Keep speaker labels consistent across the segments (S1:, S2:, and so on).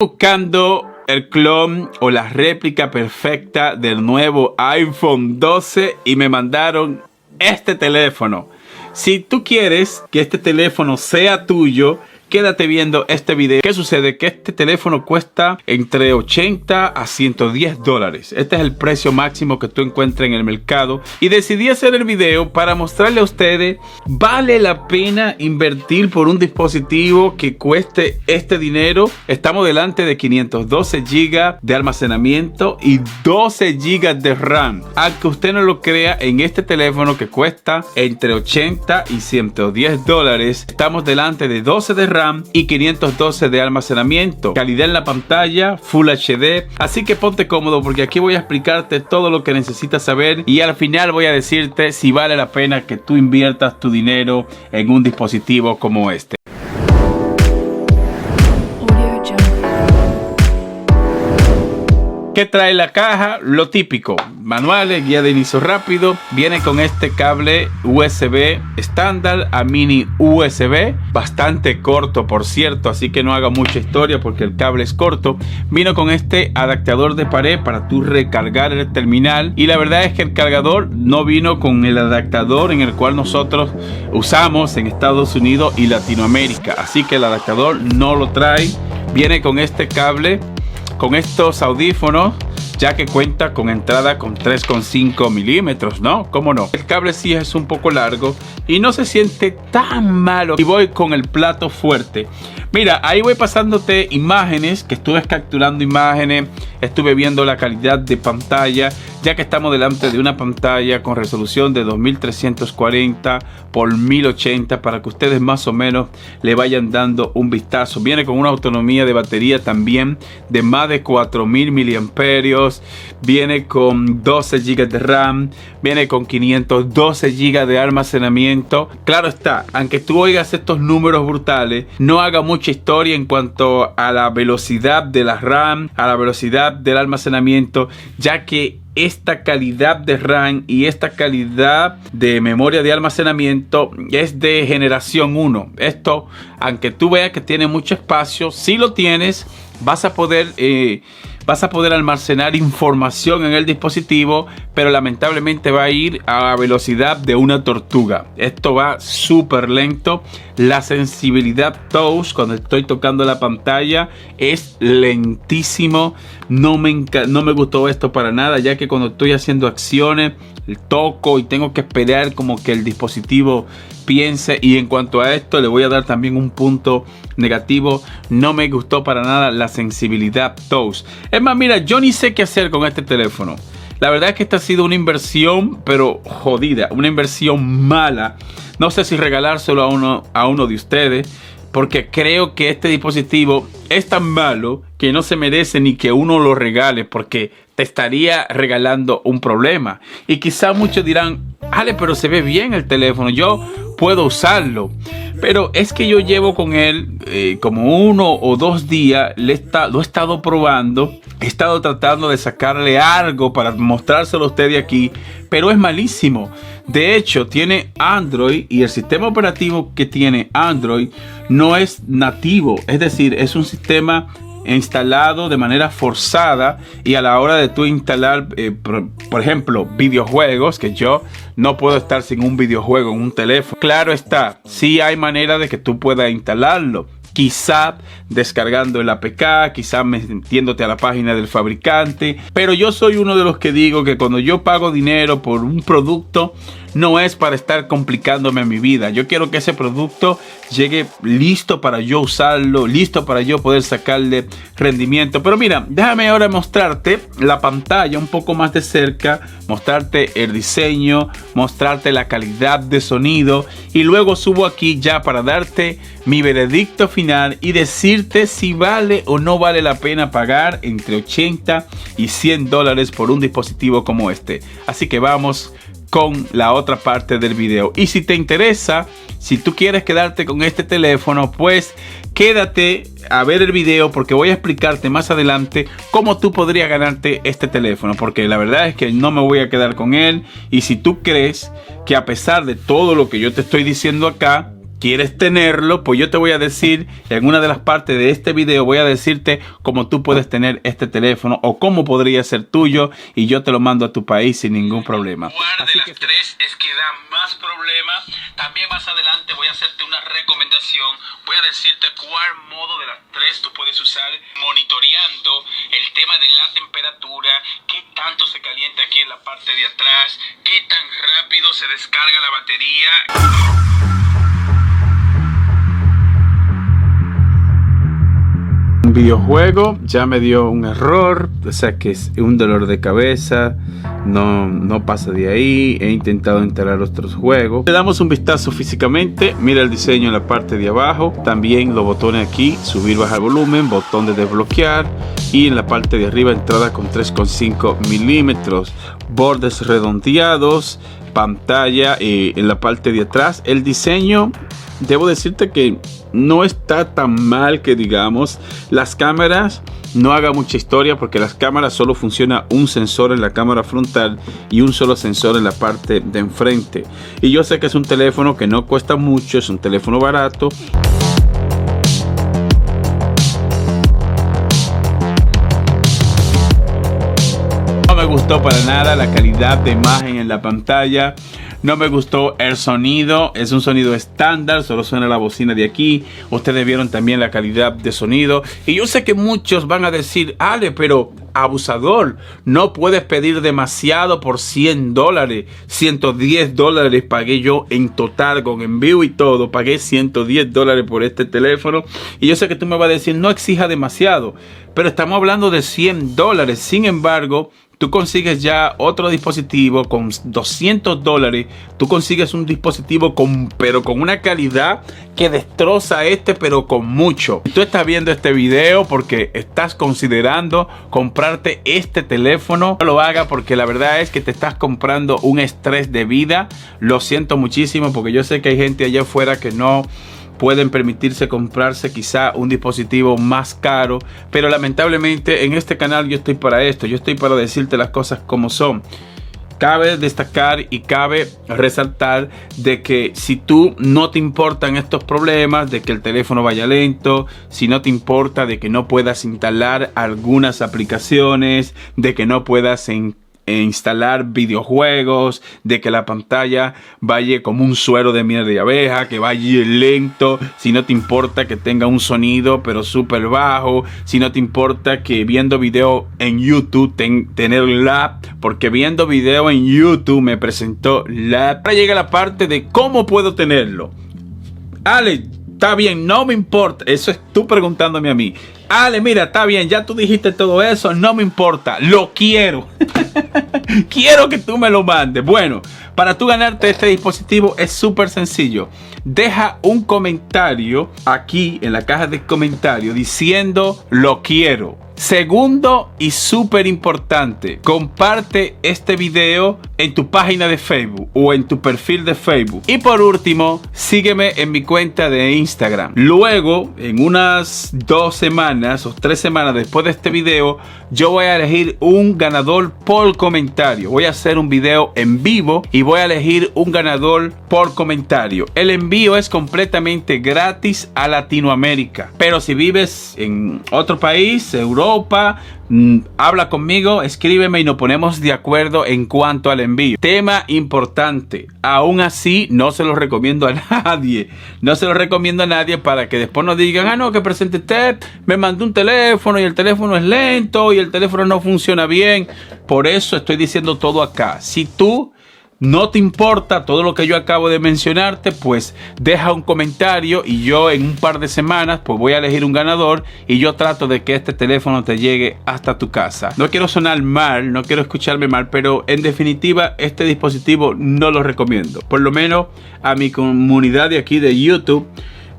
S1: Buscando el clon o la réplica perfecta del nuevo iPhone 12 y me mandaron este teléfono. Si tú quieres que este teléfono sea tuyo, quédate viendo este video. ¿Qué sucede? Que este teléfono cuesta entre 80 a 110 dólares. Este es el precio máximo que tú encuentras en el mercado. Y decidí hacer el video para mostrarle a ustedes, ¿vale la pena invertir por un dispositivo que cueste este dinero? Estamos delante de 512 GB de almacenamiento y 12 GB de RAM. Aunque usted no lo crea, en este teléfono que cuesta entre 80 y 110 dólares, estamos delante de 12 de RAM y 512 de almacenamiento, calidad en la pantalla, Full HD. Así que ponte cómodo porque aquí voy a explicarte todo lo que necesitas saber y al final voy a decirte si vale la pena que tú inviertas tu dinero en un dispositivo como este. ¿Qué trae la caja? Lo típico: manuales, guía de inicio rápido. Viene con este cable USB estándar a mini USB, bastante corto por cierto, así que no haga mucha historia porque el cable es corto. Vino con este adaptador de pared para tú recargar el terminal, y la verdad es que el cargador no vino con el adaptador en el cual nosotros usamos en Estados Unidos y Latinoamérica, así que el adaptador no lo trae. Viene con este cable, con estos audífonos, ya que cuenta con entrada con 3,5 milímetros, ¿no? ¿Cómo no? El cable sí es un poco largo y no se siente tan malo. Y voy con el plato fuerte. Mira, ahí voy pasándote imágenes, que estuve capturando imágenes, estuve viendo la calidad de pantalla, ya que estamos delante de una pantalla con resolución de 2340 por 1080 para que ustedes más o menos le vayan dando un vistazo. Viene con una autonomía de batería también de más de 4000 miliamperios. Viene con 12 GB de RAM, viene con 512 GB de almacenamiento. Claro está, aunque tú oigas estos números brutales, no haga mucha historia en cuanto a la velocidad de la RAM, a la velocidad del almacenamiento, ya que esta calidad de RAM y esta calidad de memoria de almacenamiento es de generación 1. Esto, aunque tú veas que tiene mucho espacio, si lo tienes, vas a poder almacenar información en el dispositivo, pero lamentablemente va a ir a la velocidad de una tortuga. Esto va súper lento. La sensibilidad touch cuando estoy tocando la pantalla es lentísimo. No me gustó esto para nada, ya que cuando estoy haciendo acciones toco y tengo que esperar como que el dispositivo piense. Y en cuanto a esto, le voy a dar también un punto negativo: no me gustó para nada la sensibilidad touch. Es más, mira, yo ni sé qué hacer con este teléfono. La verdad es que esta ha sido una inversión, pero jodida, una inversión mala. No sé si regalárselo a uno de ustedes, porque creo que este dispositivo es tan malo que no se merece ni que uno lo regale, porque te estaría regalando un problema. Y quizá muchos dirán: Ale, pero se ve bien el teléfono, yo puedo usarlo. Pero es que yo llevo con él como 1 o 2 días, lo he estado probando, he estado tratando de sacarle algo para mostrárselo a ustedes aquí, pero es malísimo. De hecho, tiene Android y el sistema operativo que tiene Android no es nativo, es decir, es un sistema instalado de manera forzada, y a la hora de tú instalar por ejemplo videojuegos, que yo no puedo estar sin un videojuego en un teléfono. Claro está, sí hay manera de que tú puedas instalarlo, quizá descargando el APK, quizá metiéndote a la página del fabricante, pero yo soy uno de los que digo que cuando yo pago dinero por un producto, no es para estar complicándome mi vida. Yo quiero que ese producto llegue listo para yo usarlo, listo para yo poder sacarle rendimiento. Pero mira, déjame ahora mostrarte la pantalla un poco más de cerca, mostrarte el diseño, mostrarte la calidad de sonido, y luego subo aquí ya para darte mi veredicto final y decirte si vale o no vale la pena pagar entre 80 y 100 dólares por un dispositivo como este. Así que vamos con la otra parte del video. Y si te interesa, si tú quieres quedarte con este teléfono, pues quédate a ver el video, porque voy a explicarte más adelante cómo tú podrías ganarte este teléfono, porque la verdad es que no me voy a quedar con él. Y si tú crees que a pesar de todo lo que yo te estoy diciendo acá, quieres tenerlo, pues yo te voy a decir en una de las partes de este video, voy a decirte cómo tú puedes tener este teléfono o cómo podría ser tuyo y yo te lo mando a tu país sin ningún problema.
S2: ¿Cuál de las tres es que da más problemas? También más adelante voy a hacerte una recomendación, voy a decirte cuál modo de las tres tú puedes usar monitoreando el tema de la temperatura, qué tanto se calienta aquí en la parte de atrás, qué tan rápido se descarga la batería.
S1: Un videojuego ya me dio un error, o sea que es un dolor de cabeza, no pasa de ahí. He intentado instalar otros juegos. Le damos un vistazo físicamente. Mira el diseño en la parte de abajo, también los botones aquí, subir, bajar volumen, botón de desbloquear, y en la parte de arriba entrada con 3,5 milímetros, bordes redondeados, pantalla en la parte de atrás. El diseño, debo decirte que no está tan mal que digamos. Las cámaras, no haga mucha historia porque las cámaras solo funciona un sensor en la cámara frontal y un solo sensor en la parte de enfrente. Y yo sé que es un teléfono que no cuesta mucho, es un teléfono barato. No me gustó para nada la calidad de imagen en la pantalla. No me gustó el sonido, es un sonido estándar, solo suena la bocina de aquí. Ustedes vieron también la calidad de sonido. Y yo sé que muchos van a decir, Ale, pero abusador, no puedes pedir demasiado por $100, $110 pagué yo en total con envío y todo, pagué $110 por este teléfono. Y yo sé que tú me vas a decir, no exija demasiado, pero estamos hablando de $100. Sin embargo, tú consigues ya otro dispositivo con $200. Tú consigues un dispositivo pero con una calidad que destroza pero con mucho. Tú estás viendo este video porque estás considerando comprarte este teléfono. No lo hagas porque la verdad es que te estás comprando un estrés de vida. Lo siento muchísimo porque yo sé que hay gente allá afuera que no pueden permitirse comprarse quizá un dispositivo más caro, pero lamentablemente en este canal yo estoy para esto, yo estoy para decirte las cosas como son. Cabe destacar y cabe resaltar de que si tú no te importan estos problemas, de que el teléfono vaya lento, si no te importa de que no puedas instalar algunas aplicaciones, de que no puedas instalar videojuegos, de que la pantalla vaya como un suero de miel de abeja, que vaya lento, si no te importa que tenga un sonido pero súper bajo, si no te importa que viendo video en YouTube tener lag, porque viendo video en YouTube me presentó lag. Ahora llega la parte de cómo puedo tenerlo. Ale, está bien, no me importa. Eso es tú preguntándome a mí. Ale, mira, está bien, ya tú dijiste todo eso, no me importa, lo quiero. Quiero que tú me lo mandes. Bueno, para tú ganarte este dispositivo es súper sencillo. Deja un comentario aquí en la caja de comentarios diciendo lo quiero. Segundo y súper importante, comparte este video en tu página de Facebook o en tu perfil de Facebook. Y por último, sígueme en mi cuenta de Instagram. Luego, en unas 2 semanas o 3 semanas después de este video, yo voy a elegir un ganador por comentario. Voy a hacer un video en vivo y voy a elegir un ganador por comentario. El envío es completamente gratis a Latinoamérica. Pero si vives en otro país, Europa, habla conmigo, escríbeme y nos ponemos de acuerdo en cuanto al envío. Tema importante, aún así no se lo recomiendo a nadie. No se lo recomiendo a nadie para que después no digan, ah no, que presente usted me mandó un teléfono y el teléfono es lento y el teléfono no funciona bien. Por eso estoy diciendo todo acá. Si tú no te importa todo lo que yo acabo de mencionarte, pues deja un comentario y yo en un par de semanas pues voy a elegir un ganador y yo trato de que este teléfono te llegue hasta tu casa. No quiero sonar mal, no quiero escucharme mal, pero en definitiva este dispositivo no lo recomiendo. Por lo menos a mi comunidad de aquí de YouTube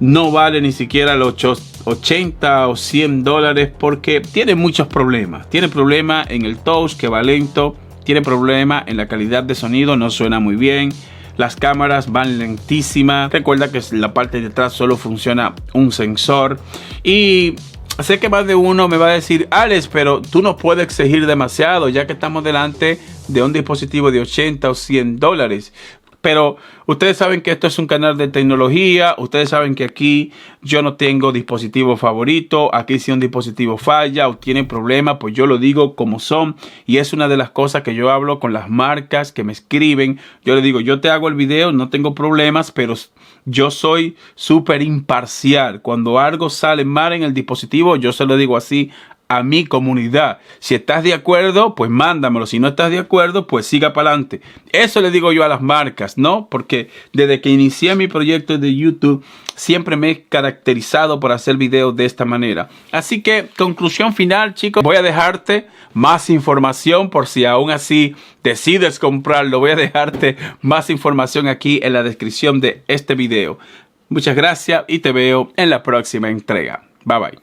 S1: no vale ni siquiera los 80 o $100 porque tiene muchos problemas. Tiene problemas en el touch que va lento. Tiene problema en la calidad de sonido, no suena muy bien. Las cámaras van lentísimas. Recuerda que en la parte de atrás solo funciona un sensor. Y sé que más de uno me va a decir, Alex, pero tú no puedes exigir demasiado ya que estamos delante de un dispositivo de $80 o $100. Pero ustedes saben que esto es un canal de tecnología. Ustedes saben que aquí yo no tengo dispositivo favorito. Aquí si un dispositivo falla o tiene problemas, pues yo lo digo como son. Y es una de las cosas que yo hablo con las marcas que me escriben. Yo les digo, yo te hago el video, no tengo problemas, pero yo soy súper imparcial. Cuando algo sale mal en el dispositivo, yo se lo digo así a mi comunidad. Si estás de acuerdo, pues mándamelo. Si no estás de acuerdo, pues siga para adelante. Eso le digo yo a las marcas, ¿no? Porque desde que inicié mi proyecto de YouTube, siempre me he caracterizado por hacer videos de esta manera. Así que, conclusión final, chicos, voy a dejarte más información por si aún así decides comprarlo. Voy a dejarte más información aquí en la descripción de este video. Muchas gracias y te veo en la próxima entrega. Bye bye.